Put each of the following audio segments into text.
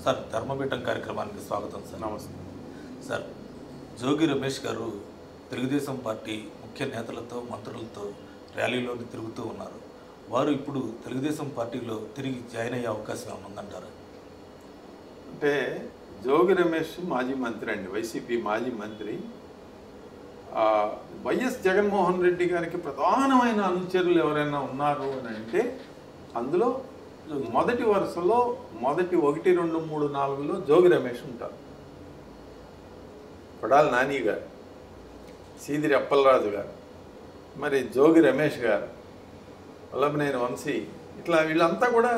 Sir ధర్మపీఠం కార్యక్రమానికి స్వాగతం sir. నమస్తే సార్, జోగి రమేష్ గారు తెలుగుదేశం పార్టీ ముఖ్య నేతలతో మంత్రులతో ర్యాలీలోని తిరుగుతూ ఉన్నారు. వారు ఇప్పుడు తెలుగుదేశం పార్టీలో తిరిగి జాయిన్ అయ్యే అవకాశం ఏమైనా ఉందంటారా? అంటే జోగి రమేష్ మాజీ మంత్రి అండి, వైసీపీ మాజీ మంత్రి. వైఎస్ జగన్మోహన్ రెడ్డి గారికి ప్రధానమైన అనుచరులు ఎవరైనా ఉన్నారు అని అంటే అందులో మొదటి వరుసలో మొదటి 1, 2, 3, 4లో జోగి రమేష్ ఉంటారు. కొడాలి నాని గారు, సీదిరి అప్పలరాజు గారు, మరి జోగి రమేష్ గారు, వల్లభనేని వంశీ, ఇట్లా వీళ్ళంతా కూడా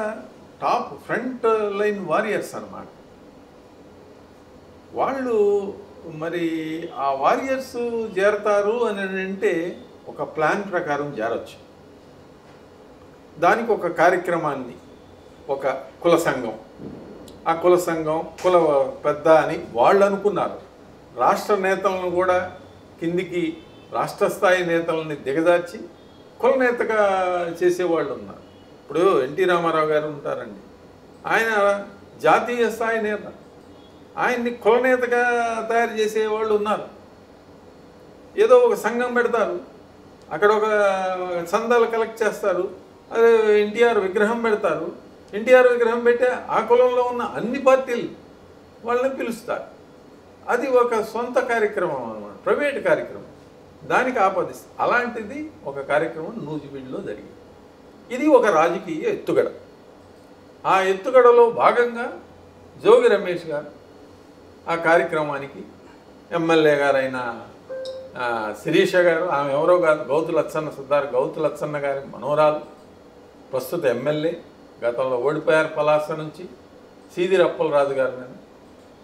టాప్ ఫ్రంట్ లైన్ వారియర్స్ అన్నమాట. వాళ్ళు మరి ఆ వారియర్స్ చేరతారు అని అంటే ఒక ప్లాన్ ప్రకారం చేరొచ్చు. దానికి ఒక కార్యక్రమాన్ని, ఒక కుల సంఘం, ఆ కుల సంఘం కుల పెద్ద అని వాళ్ళు అనుకున్నారు. రాష్ట్ర నేతలను కూడా కిందికి రాష్ట్ర స్థాయి నేతలని దిగదార్చి కుల నేతగా చేసేవాళ్ళు ఉన్నారు. ఇప్పుడు ఎన్టీ రామారావు గారు ఉంటారండి, ఆయన జాతీయ స్థాయి నేత, ఆయన్ని కులనేతగా తయారు చేసేవాళ్ళు ఉన్నారు. ఏదో ఒక సంఘం పెడతారు, అక్కడ ఒక చందాలు కలెక్ట్ చేస్తారు, అదే ఎన్టీఆర్ విగ్రహం పెడతారు, ఎన్టీఆర్ విగ్రహం పెట్టే ఆ కులంలో ఉన్న అన్ని పార్టీలు వాళ్ళని పిలుస్తారు. అది ఒక సొంత కార్యక్రమం అన్నమాట, ప్రైవేట్ కార్యక్రమం, దానికి ఆపాదిస్తారు. అలాంటిది ఒక కార్యక్రమం నూజివీడులో జరిగింది. ఇది ఒక రాజకీయ ఎత్తుగడ. ఆ ఎత్తుగడలో భాగంగా జోగి రమేష్ గారు ఆ కార్యక్రమానికి ఎమ్మెల్యే గారైన శిరీష గారు, ఆమె ఎవరో కాదు, గౌతు లచ్చన్న, సిద్ధార్థ గౌతు లచ్చన్న గారి మనోరాలు, ప్రస్తుత ఎమ్మెల్యే, గతంలో ఓడిపోయారు పలాస నుంచి, సీదిరి అప్పలరాజు గారు.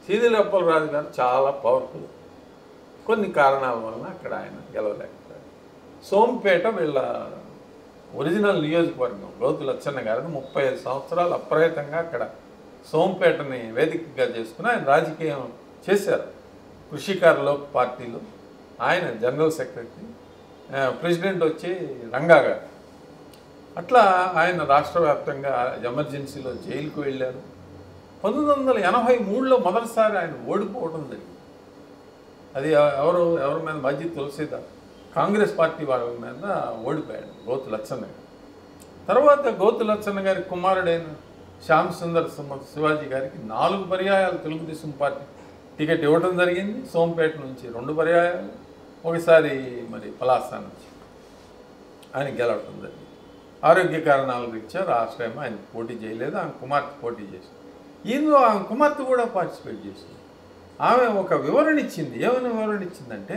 సీదిరి అప్పలరాజు గారు చాలా పవర్ఫుల్, కొన్ని కారణాల వలన అక్కడ ఆయన గెలవలేకపోయారు. సోంపేట వీళ్ళ ఒరిజినల్ నియోజకవర్గం. గౌతు లచ్చన్న గారిని 35 సంవత్సరాలు అప్రయత్నంగా అక్కడ సోంపేటని వేదికగా చేసుకుని ఆయన రాజకీయం చేశారు. కృషికారుల పార్టీలో ఆయన జనరల్ సెక్రటరీ, ప్రెసిడెంట్ వచ్చి రంగా గారు. అట్లా ఆయన రాష్ట్ర వ్యాప్తంగా ఎమర్జెన్సీలో జైలుకు వెళ్ళారు. 1983లో మొదటిసారి ఆయన ఓడిపోవడం జరిగింది. అది ఎవరి మీద? మధ్య తులసీదాస్, కాంగ్రెస్ పార్టీ వాళ్ళ మీద ఓడిపోయాడు గౌతు లచ్చన్న గారు. తర్వాత గౌతు లచ్చన్న గారి కుమారుడైన శ్యామ్ సుందర్ శివాజీ గారికి 4 పర్యాయాలు తెలుగుదేశం పార్టీ టికెట్ ఇవ్వడం జరిగింది. సోంపేట నుంచి 2 పర్యాయాలు, ఒకసారి మరి పలాస నుంచి ఆయన గెలవడం జరిగింది. ఆరోగ్య కారణాల రీత్యా రాష్ట్రం ఆయన పోటీ చేయలేదు, ఆమె కుమార్తె పోటీ చేసింది. ఇందులో ఆమె కుమార్తె కూడా పార్టిసిపేట్ చేసింది. ఆమె ఒక వివరణ ఇచ్చింది. ఏమైనా వివరణ ఇచ్చిందంటే,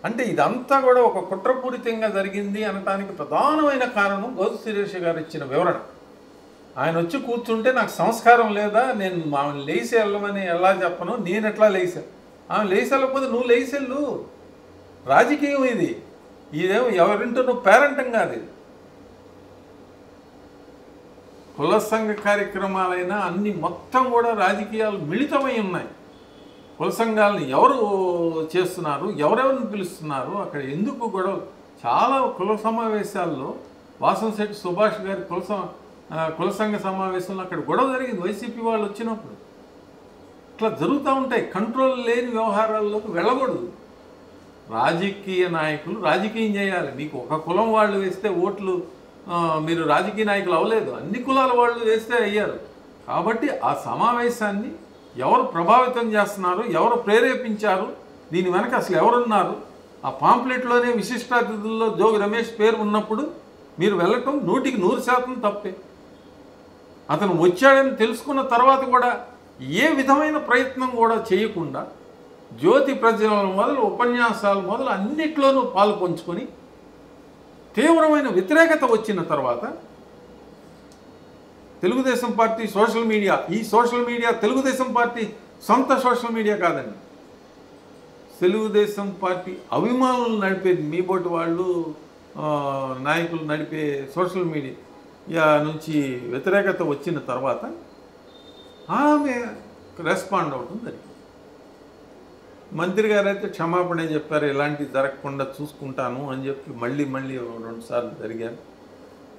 అంటే ఇదంతా కూడా ఒక కుట్రపూరితంగా జరిగింది అనటానికి ప్రధానమైన కారణం గౌతు శిరీష గారు ఇచ్చిన వివరణ. ఆయన వచ్చి కూర్చుంటే నాకు సంస్కారం లేదా, నేను ఆమెను లేచి వెళ్ళమని ఎలా చెప్పను, నేను ఎట్లా లేచాను, ఆమె లేచి వెళ్ళకపోతే నువ్వు లేచెళ్ళు, రాజకీయం ఇది, ఇదేమో ఎవరింటో నువ్వు పేరెంటం కాదు, ఇది కుల సంఘ కార్యక్రమాలైనా అన్ని మొత్తం కూడా రాజకీయాలు మిళితమై ఉన్నాయి. కుల సంఘాలను ఎవరు చేస్తున్నారు, ఎవరెవరిని పిలుస్తున్నారు, అక్కడ ఎందుకు గొడవ. చాలా కుల సమావేశాల్లో వాసంశెట్టి సుభాష్ గారి కుల సంఘ సమావేశంలో అక్కడ గొడవ జరిగింది వైసీపీ వాళ్ళు వచ్చినప్పుడు. ఇట్లా జరుగుతూ ఉంటాయి. కంట్రోల్ లేని వ్యవహారాల్లోకి వెళ్ళకూడదు. రాజకీయ నాయకులు రాజకీయం చేయాలి. మీకు ఒక కులం వాళ్ళు వేస్తే ఓట్లు మీరు రాజకీయ నాయకులు అవ్వలేదు, అన్ని కులాల వాళ్ళు వేస్తే అయ్యారు. కాబట్టి ఆ సమావేశాన్ని ఎవరు ప్రభావితం చేస్తున్నారు, ఎవరు ప్రేరేపించారు, దీని వెనక అసలు ఎవరున్నారు, ఆ పాంప్లెట్లోనే విశిష్ట అతిథుల్లో జోగి రమేష్ పేరు ఉన్నప్పుడు మీరు వెళ్ళటం 100% తప్పే. అతను వచ్చాడని తెలుసుకున్న తర్వాత కూడా ఏ విధమైన ప్రయత్నం కూడా చేయకుండా జ్యోతి ప్రజ్వలనం మొదలు ఉపన్యాసాలు మొదలు అన్నిట్లోనూ పాలు పంచుకొని తీవ్రమైన వ్యతిరేకత వచ్చిన తర్వాత తెలుగుదేశం పార్టీ సోషల్ మీడియా, ఈ సోషల్ మీడియా తెలుగుదేశం పార్టీ సొంత సోషల్ మీడియా కాదండి, తెలుగుదేశం పార్టీ అభిమానులు నడిపేది, మీ బోటి వాళ్ళు నాయకులు నడిపే సోషల్ మీడియా నుంచి వ్యతిరేకత వచ్చిన తర్వాత ఆమె రెస్పాండ్ అవ్వడం జరిగింది. మంత్రి గారు అయితే క్షమాపణ చెప్పారు, ఇలాంటివి జరగకుండా చూసుకుంటాను అని చెప్పి మళ్ళీ 2 సార్లు జరిగారు.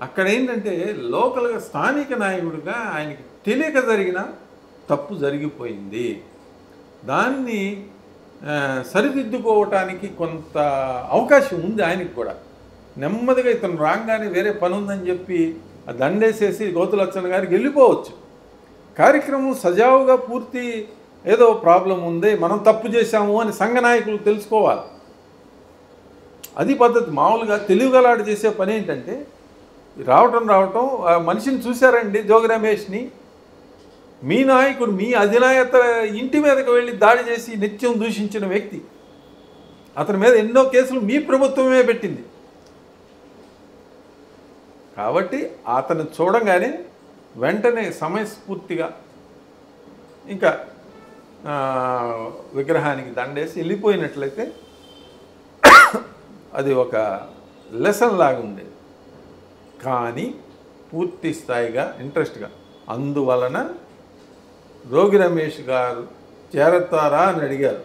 అక్కడ ఏంటంటే లోకల్గా స్థానిక నాయకుడిగా ఆయనకి తెలియక జరిగిన తప్పు జరిగిపోయింది, దాన్ని సరిదిద్దుకోవటానికి కొంత అవకాశం ఉంది ఆయనకి కూడా. నెమ్మదిగా ఇతను రాగానే వేరే పని ఉందని చెప్పి ఆ దండేసేసి గౌతులచ్చన్న గారికి వెళ్ళిపోవచ్చు. కార్యక్రమం సజావుగా పూర్తి, ఏదో ప్రాబ్లం ఉంది, మనం తప్పు చేశాము అని సంఘ నాయకులు తెలుసుకోవాలి. అది పద్ధతి. మామూలుగా తెలివిగలాడు చేసే పని ఏంటంటే రావటం ఆ మనిషిని చూశారండి, జోగి రమేష్ని, మీ నాయకుడు, మీ అధినాయత ఇంటి మీదకి వెళ్ళి దాడి చేసి నిత్యం దూషించిన వ్యక్తి, అతని మీద ఎన్నో కేసులు మీ ప్రభుత్వమే పెట్టింది. కాబట్టి అతను చూడంగానే వెంటనే సమయస్ఫూర్తిగా ఇంకా విగ్రహానికి దండేసి వెళ్ళిపోయినట్లయితే అది ఒక లెసన్ లాగా ఉండేది. కానీ పూర్తి స్థాయిగా ఇంట్రెస్ట్గా, అందువలన జోగి రమేష్ గారు చేరతారా అని అడిగారు.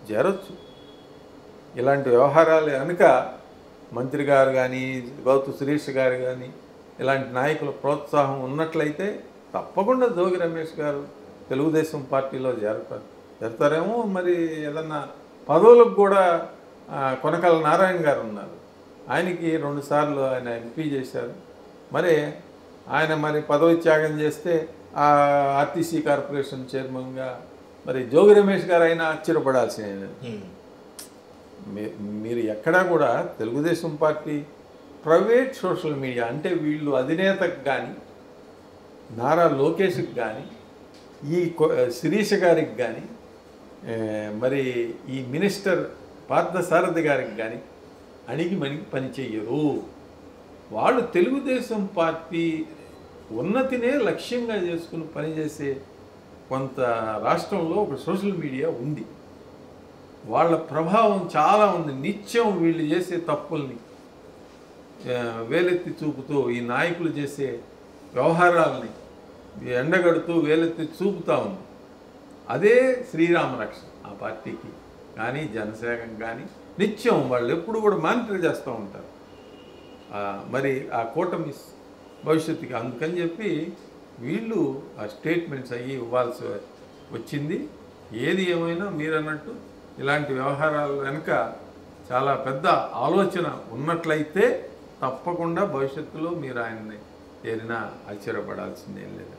చేరొచ్చు. ఇలాంటి వ్యవహారాలు కనుక మంత్రి గారు కానీ, గౌతు శిరీష్ గారు కానీ, ఇలాంటి నాయకుల ప్రోత్సాహం ఉన్నట్లయితే తప్పకుండా జోగి రమేష్ గారు తెలుగుదేశం పార్టీలో చేరతారేమో. మరి ఏదన్నా పదవులకు కూడా కొనకల నారాయణ గారు ఉన్నారు, ఆయనకి 2 సార్లు ఆయన ఎంపీ చేశారు. మరి ఆయన పదవి త్యాగం చేస్తే ఆర్టీసీ కార్పొరేషన్ చైర్మన్గా మరి జోగి రమేష్ గారు అయినా ఆశ్చర్యపడాల్సిందే. మీరు ఎక్కడా కూడా Telugu Desam party private social media అంటే వీళ్ళు అధినేతకు కానీ, నారా లోకేష్కి కానీ, ఈ శిరీష గారికి కానీ, మరి ఈ మినిస్టర్ పార్థసారథి గారికి కానీ అణిగి మణిగి పని చెయ్యరు. వాళ్ళు తెలుగుదేశం పార్టీ ఉన్నతినే లక్ష్యంగా చేసుకుని పనిచేసే కొంత రాష్ట్రంలో ఒక సోషల్ మీడియా ఉంది. వాళ్ళ ప్రభావం చాలా ఉంది. నిత్యం వీళ్ళు చేసే తప్పుల్ని వేలెత్తి చూపుతూ, ఈ నాయకులు చేసే వ్యవహారాలని ఎండగడుతూ వేలెత్తి చూపుతూ ఉంది. అదే శ్రీరామ రక్ష ఆ పార్టీకి కానీ, జనసేనకి కానీ నిత్యం వాళ్ళు ఎప్పుడు కూడా మానిటర్ చేస్తూ ఉంటారు. మరి ఆ కూటమి భవిష్యత్తుకి అందుకని చెప్పి వీళ్ళు ఆ స్టేట్మెంట్స్ అయ్యి ఇవ్వాల్సి వచ్చింది. ఏది ఏమైనా మీరు అన్నట్టు ఇలాంటి వ్యవహారాల వెనుక చాలా పెద్ద ఆలోచన ఉన్నట్లయితే తప్పకుండా భవిష్యత్తులో మీరు ఆయన్ని ఏదైనా ఆశ్చర్యపడాల్సిందేం లేదు.